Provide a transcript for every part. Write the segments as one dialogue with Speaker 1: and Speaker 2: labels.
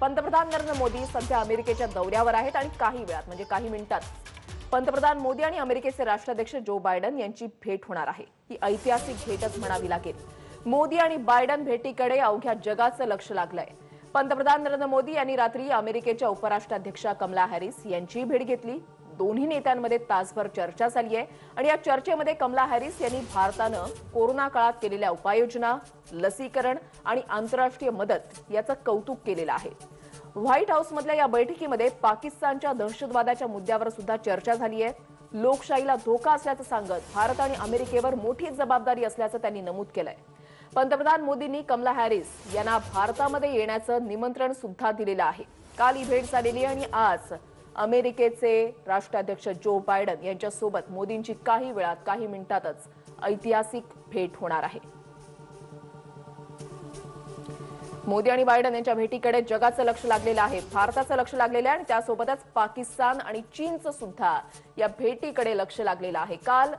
Speaker 1: पंतप्रधान नरेंद्र मोदी सध्या अमेरिकेच्या दौऱ्यावर आहेत आणि काही वेळात म्हणजे काही मिनिटात पंतप्रधान मोदी आणि अमेरिकेचे राष्ट्राध्यक्ष जो बायडन यांची भेट होणार आहे। ही ऐतिहासिक भेटच म्हणावी लागेल। मोदी आणि बायडन भेटीकडे अवघ्या जगाचं लक्ष लागलंय। पंतप्रधान नरेंद्र मोदी यांनी रात्री अमेरिकेच्या उपराष्ट्राध्यक्षा कमला हॅरिस यांची भेट घेतली। दोन्ही नेत्यांमध्ये तासभर चर्चा झाली आहे आणि या चर्चेमध्ये कमला हॅरिस यांनी भारतानं कोरोना काळात केलेल्या उपाययोजना, लसीकरण आणि आंतरराष्ट्रीय मदत याचं कौतुक केलेलं आहे। व्हाईट हाऊसमधल्या या बैठकीमध्ये पाकिस्तानच्या दहशतवादाच्या मुद्द्यावर सुद्धा चर्चा झाली आहे। लोकशाहीला धोका असल्याचं सांगत भारत आणि अमेरिकेवर मोठी जबाबदारी असल्याचं त्यांनी नमूद केलंय। पंतप्रधान मोदींनी कमला हॅरिस यांना भारतामध्ये येण्याचं निमंत्रण सुद्धा दिलेलं आहे। काल ही भेट झालेली आणि आज अमेरिकेचे राष्ट्राध्यक्ष जो बायडन यांच्यासोबत मोदींची काही वेळात काही मिनिटातच ऐतिहासिक भेट होणार आहे। मोदी आणि बायडन यांच्या भेटीकडे जगाचं लक्ष लागलेलं आहे, भारताचं लक्ष लागलेलं आहे आणि त्यासोबतच पाकिस्तान आणि चीनचं सुद्धा या भेटीकडे लक्ष लागलेलं आहे। काल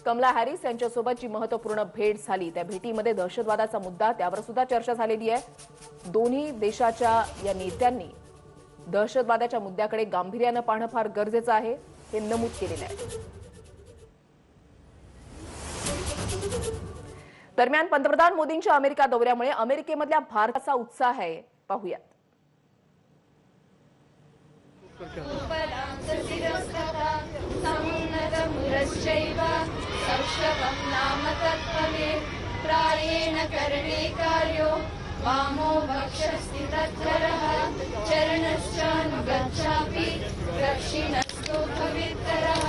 Speaker 1: कमला हॅरिस यांच्यासोबत जी महत्त्वपूर्ण भेट झाली त्या भेटीमध्ये दहशतवादाचा मुद्दा त्यावर सुद्धा चर्चा झालेली आहे। दोन्ही देशाच्या या नेत्यांनी दहशतवादाच्या मुद्द्याकडे गांभीर्यानं पाहणं फार गरजेचं आहे हे नमूद केलेलं आहे। दरम्यान पंतप्रधान मोदींच्या अमेरिका दौऱ्यामुळे अमेरिकेमधल्या भारताचा उत्साह आहे, पाहूयात।
Speaker 2: वामो वक्षस्ति तत्परः चरणश्चानुगच्छापि दक्षिणस्थो भवित्तरः।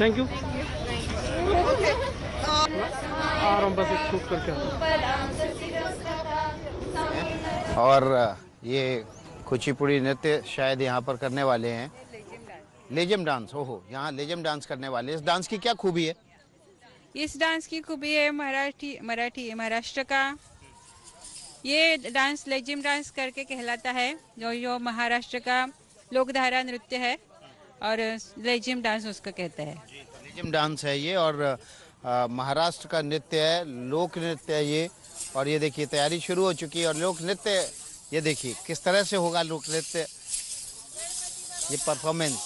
Speaker 3: Thank you. आराम बस खूब करके।
Speaker 4: और ये कुचिपुड़ी नृत्य शायद यहाँ पर करने वाले हैं, लेजम डांस। ओहो, यहाँ लेजम डांस करने वाले हैं। इस डांस की क्या खूबी है?
Speaker 5: इस डांस की खूबी है महाराष्ट्र का ये डांस लेजिम डांस करके कहलाता है, जो महाराष्ट्र का लोकधारा नृत्य है और लेजिम डांस उसको कहते हैं।
Speaker 4: लेजम डांस है ये और महाराष्ट्र का नृत्य है, लोक नृत्य है ये। और ये देखिए तैयारी शुरू हो चुकी है और लोक नृत्य ये देखिए किस तरह से होगा लोक नृत्य, ये परफॉर्मेंस।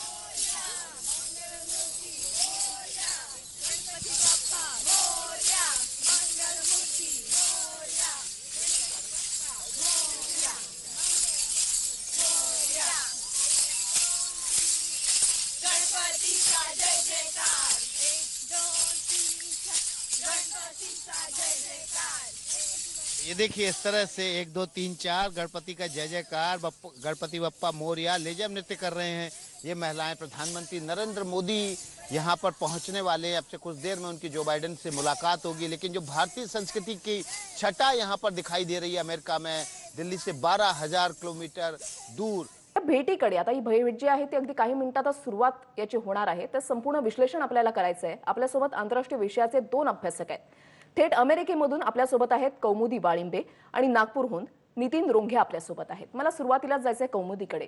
Speaker 4: ये देखिए इस तरह से 1 2 3 4 गणपति का जय जयकार, गणपति बप्पा मोरया लेजम नृत्य कर रहे हैं ये महिलाएं। प्रधानमंत्री नरेंद्र मोदी यहाँ पर पहुँचने वाले हैं। अब से कुछ देर में उनकी जो बाइडेन से मुलाकात होगी। लेकिन जो भारतीय संस्कृति की छटा यहाँ पर दिखाई दे रही है अमेरिका में, दिल्ली से 12,000 किलोमीटर दूर।
Speaker 1: भेटीकडे आता ही भेट जी आहे ती अगदी काही मिनिटातच सुरुवात याची होणार आहे। तर संपूर्ण विश्लेषण आपल्याला करायचं आहे। आपल्यासोबत आंतरराष्ट्रीय विषयाचे 2 अभ्यासक आहेत। थेट अमेरिकेमधून आपल्यासोबत आहेत कौमुदी वाळिंबे आणि नागपूरहून नितीन रोंघे आपल्यासोबत आहेत। मला सुरुवातीलाच जायचंय कौमुदीकडे।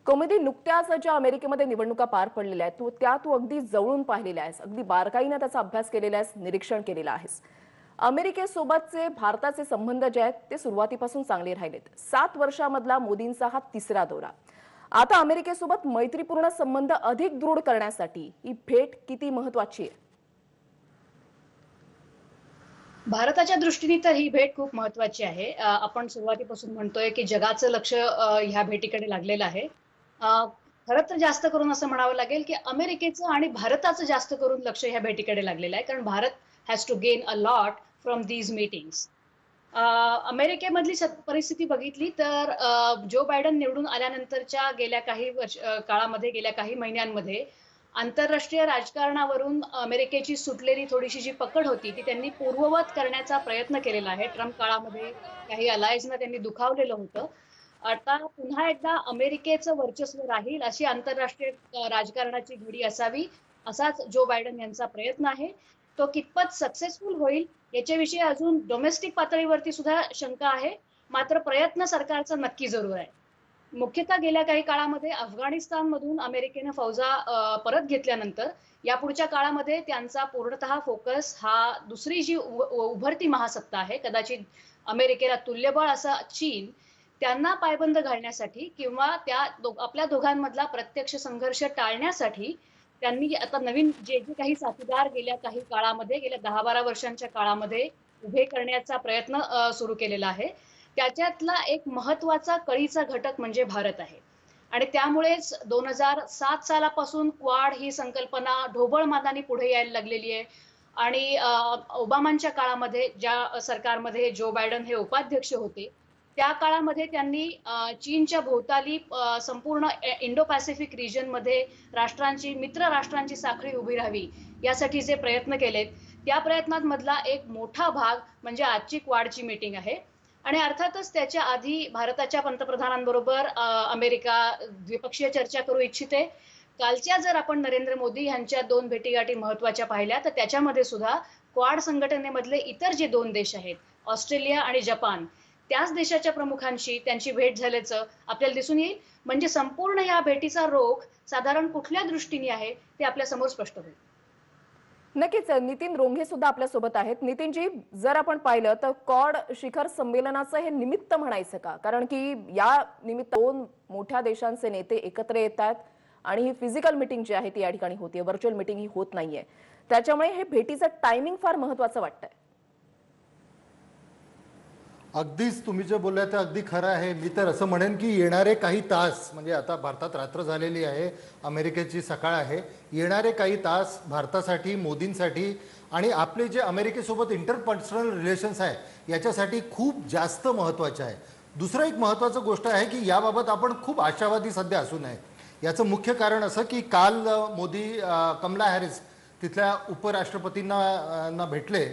Speaker 1: कौमुदी, नुकत्याच ज्या अमेरिकेमध्ये निवडणुका पार पडलेल्या आहेत तू अगदी जवळून पाहिलेल्या आहेस, अगदी बारकाईने त्याचा अभ्यास केलेला आहेस, निरीक्षण केलेलं आहेस। अमेरिकेसोबतचे भारताचे संबंध जे आहेत ते सुरुवातीपासून चांगले राहिलेत। 7 वर्षांमधला मोदींचा हा 3रा दौरा। आता अमेरिकेसोबत मैत्रीपूर्ण संबंध अधिक दृढ करण्यासाठी ही भेट किती महत्त्वाची आहे?
Speaker 6: भारताच्या दृष्टीने तर ही भेट खूप महत्त्वाची आहे। आपण सुरुवातीपासून म्हणतोय की जगाचं लक्ष ह्या भेटीकडे लागलेलं आहे। खरं तर जास्त करून असं म्हणावं लागेल की अमेरिकेचं आणि भारताचं जास्त करून लक्ष ह्या भेटीकडे लागलेलं आहे, कारण Bharat has to gain a lot from these meetings. अमेरिकेमधली परिस्थिती बघितली तर जो बायडन निवडून आल्यानंतरच्या गेल्या काही काळामध्ये, गेल्या काही महिन्यांमध्ये आंतरराष्ट्रीय राजकारणावरून अमेरिकेची सुटलेली थोडीशी जी पकड होती ती त्यांनी पूर्ववत करण्याचा प्रयत्न केलेला आहे। ट्रम्प काळामध्ये काही अलायन्सना त्यांनी दुखावलेलं होतं। आता पुन्हा एकदा अमेरिकेचं वर्चस्व राहील अशी आंतरराष्ट्रीय राजकारणाची घडी असावी, असाच जो बायडन यांचा प्रयत्न आहे। तो कितपत सक्सेसफुल होईल याच्याविषयी अजून डोमेस्टिक पातळीवरती सुद्धा शंका आहे, मात्र प्रयत्न सरकारचा नक्की जरूर आहे। मुख्यतः गेल्या काही काळामध्ये अफगाणिस्तानमधून अमेरिकेने फौजा परत घेतल्यानंतर यापुढच्या काळामध्ये त्यांचा पूर्णतः फोकस हा दुसरी जी उभरती महासत्ता आहे, कदाचित अमेरिकेला तुल्यबळ असा चीन, त्यांना पायबंद घालण्यासाठी किंवा आपल्या दोघांमधला प्रत्यक्ष संघर्ष टाळण्यासाठी त्यांनी आता नवीन जे जे काही साथीदार गेल्या काही काळामध्ये, गेल्या 10-12 वर्षांच्या काळामध्ये उभे करण्याचा प्रयत्न सुरू केलेला आहे. त्याच्यातला एक महत्वाचा कळीचा घटक म्हणजे भारत आहे. आणि त्यामुळेच 2007 सालापासून क्वाड ही संकल्पना ढोबळ मानाने पुढे यायला लागलेली आहे. आणि ओबामांच्या काळामध्ये ज्या सरकारमध्ये जो बायडन हे उपाध्यक्ष होते, त्या काळामध्ये त्यांनी चीनच्या भोवताली संपूर्ण इंडो पॅसिफिक रिजन मध्ये मित्र राष्ट्रांची साखळी उभी राहावी यासाठी जे प्रयत्न केलेत, त्या प्रयत्नांमधला एक मोठा भाग म्हणजे आजची क्वाडची मीटिंग आहे. आणि अर्थातच त्याच्या आधी भारताच्या पंतप्रधानांबरोबर अमेरिका द्विपक्षीय चर्चा करू इच्छिते. कालच्या जर आपण नरेंद्र मोदी यांच्या 2 भेटीगाठी महत्वाच्या पाहिल्या तर त्याच्यामध्ये सुद्धा क्वाड संघटनेमधले इतर जे 2 देश आहेत, ऑस्ट्रेलिया आणि जपान, त्याच देशाच्या प्रमुखांशी त्यांची भेट झाल्याचं आपल्याला दिसून येईल. म्हणजे संपूर्ण या भेटीचा रोख साधारण कुठल्या दृष्टीने आहे ते आपल्या समोर स्पष्ट होईल.
Speaker 1: नक्कीच नितीन रोंघे सुद्धा आपल्या सोबत आहेत. नितीनजी, जर आपण पाहिलं तर क्वाड शिखर संमेलनाचं हे निमित्त म्हणायचं का? कारण की या निमित्त 2 मोठ्या देशांचे नेते एकत्र येतात आणि ही फिजिकल मीटिंग जी आहे ती या ठिकाणी होतीये, व्हर्च्युअल मीटिंग ही होत नाहीये. त्याच्यामुळे हे भेटीचं टायमिंग फार महत्वाचं वाटतंय.
Speaker 7: अगदीच तुम्ही जे बोललात ते अगदी खरं आहे. मी तर असं म्हणेन की येणारे काही तास, म्हणजे आता भारतात रात्र झालेली आहे, अमेरिकेची सकाळ आहे, येणारे काही तास भारतासाठी, मोदींसाठी आणि आपले जे अमेरिकेसोबत इंटरपर्सनल रिलेशन्स आहे याच्यासाठी खूप जास्त महत्त्वाचे आहे. दुसरं एक महत्त्वाचं गोष्ट आहे की याबाबत आपण खूप आशावादी सध्या असू नये. याचं मुख्य कारण असं की काल मोदी कमला हॅरिस तिथल्या उपराष्ट्रपतींना भेटले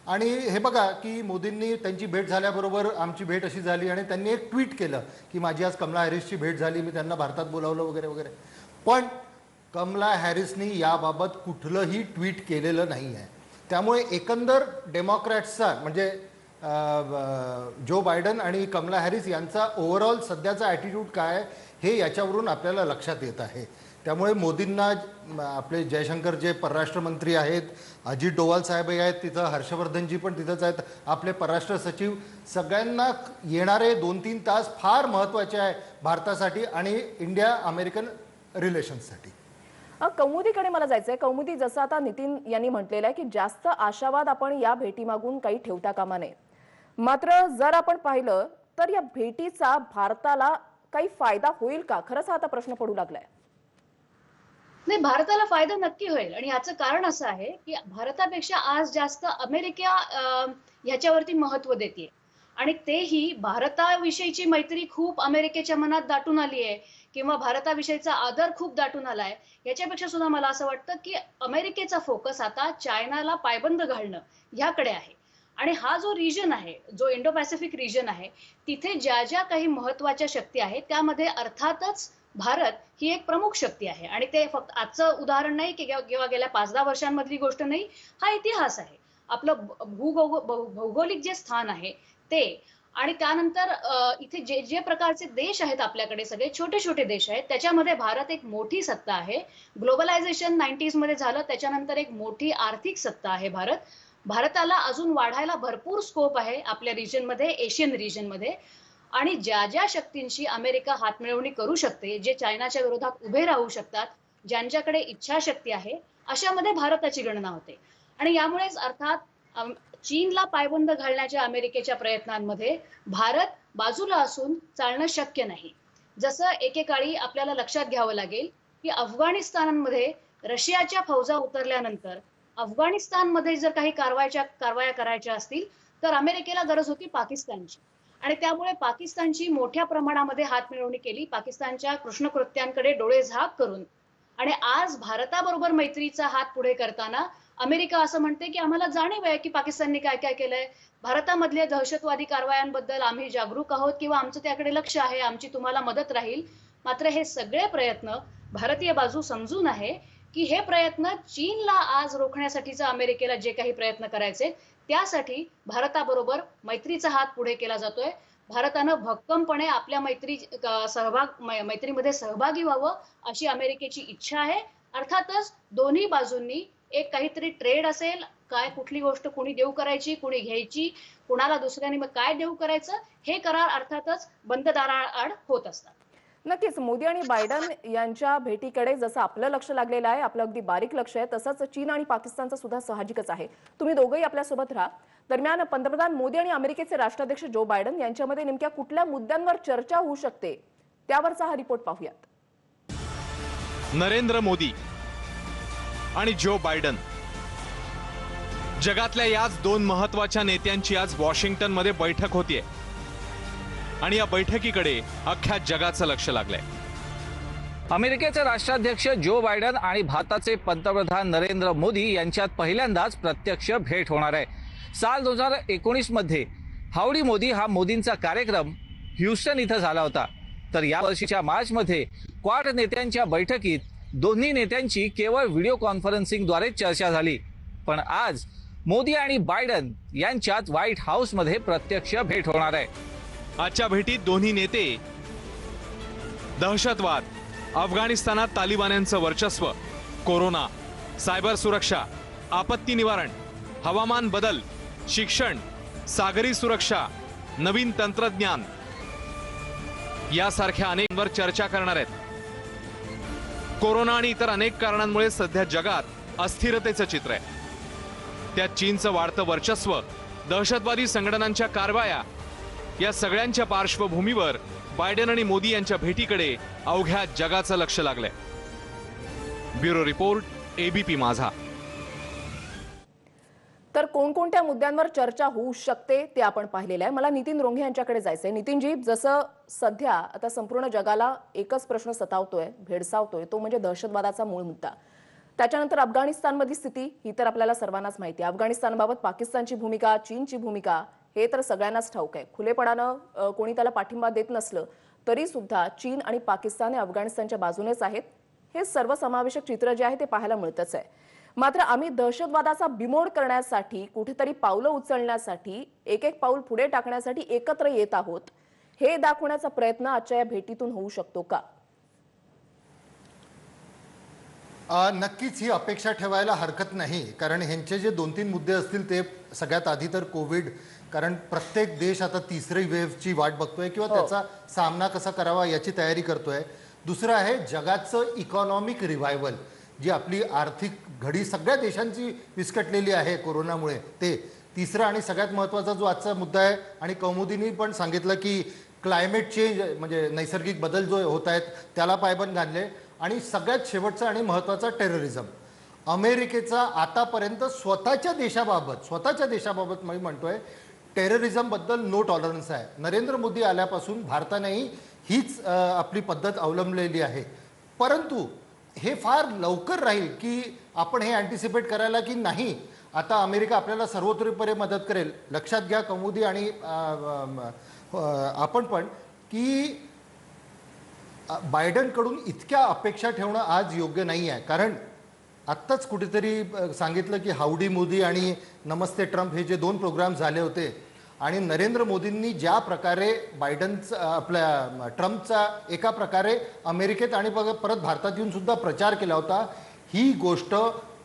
Speaker 7: आणि हे बघा की मोदींनी त्यांची भेट झाल्याबरोबर आमची भेट अशी झाली आणि त्यांनी एक ट्विट केलं की माझी आज कमला हॅरिसची भेट झाली, मी त्यांना भारतात बोलावलं वगैरे वगैरे. पण कमला हॅरिसनी याबाबत कुठलंही ट्विट केलेलं नाही आहे. त्यामुळे एकंदर डेमोक्रॅट्सचा म्हणजे जो बायडन आणि कमला हॅरिस यांचा ओव्हरऑल सध्याचा ॲटिट्यूड काय आहे हे याच्यावरून आपल्याला लक्षात येत आहे. त्यामुळे मोदींना आपले जयशंकर जे परराष्ट्र मंत्री आहेत, अजित डोवाल साहेबही आहेत तिथं, हर्षवर्धनजी पण तिथंच आहेत, आपले परराष्ट्र सचिव, सगळ्यांना येणारे 2-3 तास फार महत्त्वाचे आहे भारतासाठी आणि इंडिया अमेरिकन रिलेशन्ससाठी.
Speaker 1: कौमुदीकडे मला जायचंय. कौमुदी, जसं आता नितीन यांनी म्हटलेलं आहे की जास्त आशावाद आपण या भेटीमागून काही ठेवता कामा नये. मात्र जर आपण पाहिलं तर या भेटीचा भारताला काही फायदा होईल का? खरंच हा आता प्रश्न पडू लागलाय.
Speaker 6: नाही, भारताला फायदा नक्की होईल. आणि याचं कारण असं आहे की भारतापेक्षा आज जास्त अमेरिका ह्याच्यावरती महत्व देते. आणि तेही भारताविषयीची मैत्री खूप अमेरिकेच्या मनात दाटून आली आहे किंवा भारताविषयीचा आदर खूप दाटून आलाय. याच्यापेक्षा सुद्धा मला असं वाटतं की अमेरिकेचा फोकस आता चायनाला पायबंद घालणं ह्याकडे आहे. आणि हा जो रिजन आहे, जो इंडो पॅसिफिक रिजन आहे, तिथे ज्या ज्या काही महत्वाच्या शक्ती आहेत त्यामध्ये अर्थातच भारत ही एक प्रमुख शक्ती आहे. आणि ते फक्त आजचं उदाहरण नाही किंवा गेल्या 5-10 वर्षांमधली गोष्ट नाही, हा इतिहास आहे. आपलं भौगोलिक जे स्थान आहे ते. आणि त्यानंतर इथे जे जे प्रकारचे देश आहेत आपल्याकडे, सगळे छोटे छोटे देश आहेत, त्याच्यामध्ये भारत एक मोठी सत्ता आहे. ग्लोबलायझेशन 90s मध्ये झालं, त्याच्यानंतर एक मोठी आर्थिक सत्ता आहे भारत. भारताला अजून वाढायला भरपूर स्कोप आहे आपल्या रिजनमध्ये, एशियन रिजनमध्ये. आणि ज्या ज्या शक्तींशी अमेरिका हातमिळवणी करू शकते, जे चायनाच्या विरोधात उभे राहू शकतात, ज्यांच्याकडे इच्छाशक्ती आहे, अशामध्ये भारताची गणना होते. आणि यामुळेच अर्थात चीनला पायबंद घालण्याच्या अमेरिकेच्या प्रयत्नांमध्ये भारत बाजूला असून चालणं शक्य नाही. जसं एकेकाळी आपल्याला लक्षात घ्यावं लागेल की अफगाणिस्तानमध्ये रशियाच्या फौजा उतरल्यानंतर अफगाणिस्तानमध्ये जर काही कारवाया करायच्या असतील तर अमेरिकेला गरज होती पाकिस्तानची. आणि त्यामुळे पाकिस्तानची मोठ्या प्रमाणामध्ये हातमिळवणी केली, पाकिस्तानच्या कृष्णकृत्यांकडे डोळे झाक करून. आणि आज भारताबरोबर मैत्रीचा हात पुढे करताना अमेरिका असं म्हणते की आम्हाला जाणीव आहे की पाकिस्तानने काय काय केलंय, भारतामधल्या दहशतवादी कारवायांबद्दल आम्ही जागरूक आहोत किंवा आमचं त्याकडे लक्ष आहे, आमची तुम्हाला मदत राहील. मात्र हे सगळे प्रयत्न भारतीय बाजू समजून आहे की हे प्रयत्न चीनला आज रोखण्यासाठीचा अमेरिकेला जे काही प्रयत्न करायचे त्यासाठी भारताबरोबर मैत्रीचा हात पुढे केला जातोय. भारतानं भक्कमपणे आपल्या मैत्रीमध्ये सहभागी व्हावं अशी अमेरिकेची इच्छा आहे. अर्थातच दोन्ही बाजूंनी एक काहीतरी ट्रेड असेल काय कुठली गोष्ट कुणी देऊ करायची, कुणी घ्यायची, कुणाला दुसऱ्याने मग काय देऊ करायचं, हे करार अर्थातच बंद दाराआड होत असतात.
Speaker 1: नक्कीच मोदी आणि बायडन यांच्या भेटीकडे जसं आपलं लक्ष लागलेलं आहे, आपलं अगदी बारीक लक्ष आहे, तसंच चीन आणि पाकिस्तानचं सुद्धा साहजिकच आहे. तुम्ही दोघंही आपल्यासोबत राहा. दरम्यान पंतप्रधान मोदी आणि अमेरिकेचे राष्ट्राध्यक्ष जो बायडन यांच्यामध्ये नेमक्या कुठल्या मुद्द्यांवर चर्चा होऊ शकते, त्यावरचा हा रिपोर्ट पाहूयात.
Speaker 8: नरेंद्र मोदी आणि जो बायडन, जगातल्या याच दोन महत्वाच्या नेत्यांची आज वॉशिंग्टनमध्ये बैठक होतीये आणि या बैठकीकडे अख्ख्या जगाचं लक्ष लागलंय.
Speaker 9: अमेरिकेचे राष्ट्राध्यक्ष जो बायडन आणि भारताचे पंतप्रधान नरेंद्र मोदी यांच्यात पहिल्यांदाच प्रत्यक्ष भेट होणार आहे. साल 2019 मध्ये हावडी मोदी हा मोदींचा कार्यक्रम ह्युस्टन इथं झाला होता. तर या वर्षीच्या मार्चमध्ये क्वाड नेत्यांच्या बैठकीत दोन्ही नेत्यांची केवळ व्हिडिओ कॉन्फरन्सिंगद्वारे चर्चा झाली. पण आज मोदी आणि बायडन यांच्यात व्हाईट हाऊसमध्ये प्रत्यक्ष भेट होणार आहे.
Speaker 8: आजच्या भेटीत दोन्ही नेते दहशतवाद, अफगाणिस्तानात तालिबान्यांचं वर्चस्व, कोरोना, सायबर सुरक्षा, आपत्ती निवारण, हवामान बदल, शिक्षण, सागरी सुरक्षा, नवीन तंत्रज्ञान यासारख्या अनेकवर चर्चा करणार आहेत. कोरोना आणि इतर अनेक कारणांमुळे सध्या जगात अस्थिरतेचं चित्र आहे. त्यात चीनचं वाढतं वर्चस्व, दहशतवादी संघटनांच्या कारवाया या सगळ्यांच्या पार्श्वभूमीवर बायडन आणि मोदी यांच्या भेटीकडे अवघ्या जगाचं लक्ष लागलंय. ब्युरो रिपोर्ट, एबीपी माझा.
Speaker 1: तर कोणकोणत्या मुद्द्यांवर चर्चा होऊ शकते ते आपण पाहिलेलं आहे. मला नितीन रोंघे यांच्याकडे जायचंय. नितीनजी, जसं सध्या आता संपूर्ण जगाला एकच प्रश्न सतावतोय, भेडसावतोय, तो म्हणजे दहशतवादाचा मूळ मुद्दा. त्याच्यानंतर अफगाणिस्तानमधली स्थिती ही तर आपल्याला सर्वांनाच माहिती आहे. अफगाणिस्तानबाबत पाकिस्तानची भूमिका, चीनची भूमिका हे तर सगळ्यांनाच ठाऊक आहे. खुलेपणानं कोणी त्याला पाठिंबा देत नसलं तरी सुद्धा चीन आणि पाकिस्तान हे अफगाणिस्तानच्या बाजूनेच आहेत. हे सर्वसमावेशक चित्र जे आहे ते पाहायला मिळतच आहे. मात्र आम्ही दहशतवादाचा बिमोड करण्यासाठी, कुठेतरी पावलं उचलण्यासाठी, एक एक पाऊल पुढे टाकण्यासाठी एकत्र येत आहोत, हे दाखवण्याचा प्रयत्न आजच्या या भेटीतून होऊ शकतो का?
Speaker 7: नक्कीच ही अपेक्षा ठेवायला हरकत नाही. कारण ह्यांचे जे 2-3 मुद्दे असतील ते सगळ्यात आधी तर कोविड, कारण प्रत्येक देश आता तिसरी वेव्हची वाट बघतोय किंवा त्याचा सामना कसा करावा याची तयारी करतोय. दुसरं आहे जगाचं इकॉनॉमिक रिव्हायवल, जी आपली आर्थिक घडी सगळ्या देशांची विस्कटलेली आहे कोरोनामुळे, ते. तिसरं आणि सगळ्यात महत्त्वाचा जो आजचा मुद्दा आहे, आणि कौमुदीनी पण सांगितलं की क्लायमेट चेंज म्हणजे नैसर्गिक बदल जो होत आहेत त्याला पायबंद घालले. आणि सगळ्यात शेवटचा आणि महत्त्वाचा टेररिझम. अमेरिकेचा आतापर्यंत स्वतःच्या देशाबाबत मी म्हणतोय टेररिझमबद्दल नो टॉलरन्स आहे. नरेंद्र मोदी आल्यापासून भारतानेही हीच आपली पद्धत अवलंबलेली आहे. परंतु हे फार लवकर राहील की आपण हे अँटिसिपेट करायला की नाही आता अमेरिका आपल्याला सर्वतोपरी मदत करेल. लक्षात घ्या कौमुदी आणि आपण पण की बायडनकडून इतक्या अपेक्षा ठेवणं आज योग्य नाही आहे. कारण आत्ताच कुठेतरी सांगितलं की हावडी मोदी आणि नमस्ते ट्रम्प हे जे 2 प्रोग्राम झाले होते, आणि नरेंद्र मोदींनी ज्या प्रकारे बायडनचा आपल्या ट्रम्पचा एका प्रकारे अमेरिकेत आणि परत भारतात येऊन सुद्धा प्रचार केला होता, ही गोष्ट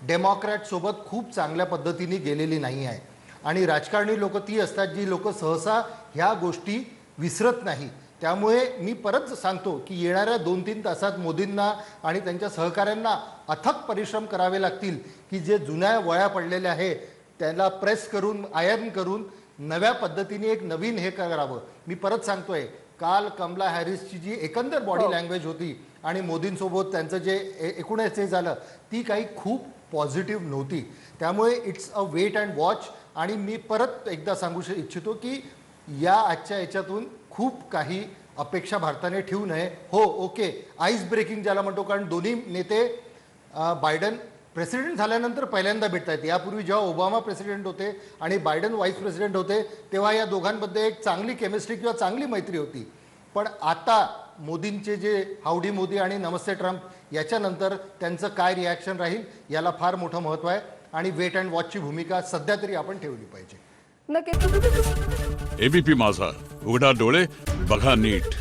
Speaker 7: डेमोक्रॅटसोबत खूप चांगल्या पद्धतीने गेलेली नाही आहे. आणि राजकारणी लोक ती असतात जी लोक सहसा ह्या गोष्टी विसरत नाही. त्यामुळे मी परत सांगतो की येणाऱ्या 2-3 तासात मोदींना आणि त्यांच्या सहकाऱ्यांना अथक परिश्रम करावे लागतील की जे जुन्या वळ्या पडलेल्या आहे त्याला प्रेस करून, आयर्न करून नव्या पद्धतीने एक नवीन हे करावं. मी परत सांगतोय, काल कमला हॅरिसची जी एकंदर बॉडी लँग्वेज होती आणि मोदींसोबत त्यांचं जे एकूणच हे झालं, ती काही खूप पॉझिटिव्ह नव्हती. त्यामुळे it's a wait and watch. आणि मी परत एकदा सांगू इच्छितो की या आजच्या याच्यातून खूप काही अपेक्षा भारताने ठेवू नये. हो, ओके, आईस ब्रेकिंग ज्याला म्हणतो, कारण दोन्ही नेते बायडन प्रेसिडेंट झाल्यानंतर पहिल्यांदा भेटत आहेत. यापूर्वी जेव्हा ओबामा प्रेसिडेंट होते आणि बायडन व्हाईस प्रेसिडेंट होते तेव्हा या दोघांमध्ये एक चांगली केमिस्ट्री किंवा चांगली मैत्री होती. पण आता मोदींचे जे हावडी मोदी आणि नमस्ते ट्रम्प याच्यानंतर त्यांचं काय रिॲक्शन राहील याला फार मोठं महत्त्व आहे. आणि वेट अँड वॉचची भूमिका सध्या तरी आपण ठेवली पाहिजे.
Speaker 1: नक्कीच.
Speaker 10: एबीपी माझा, उघडा डोळे बघा नीट.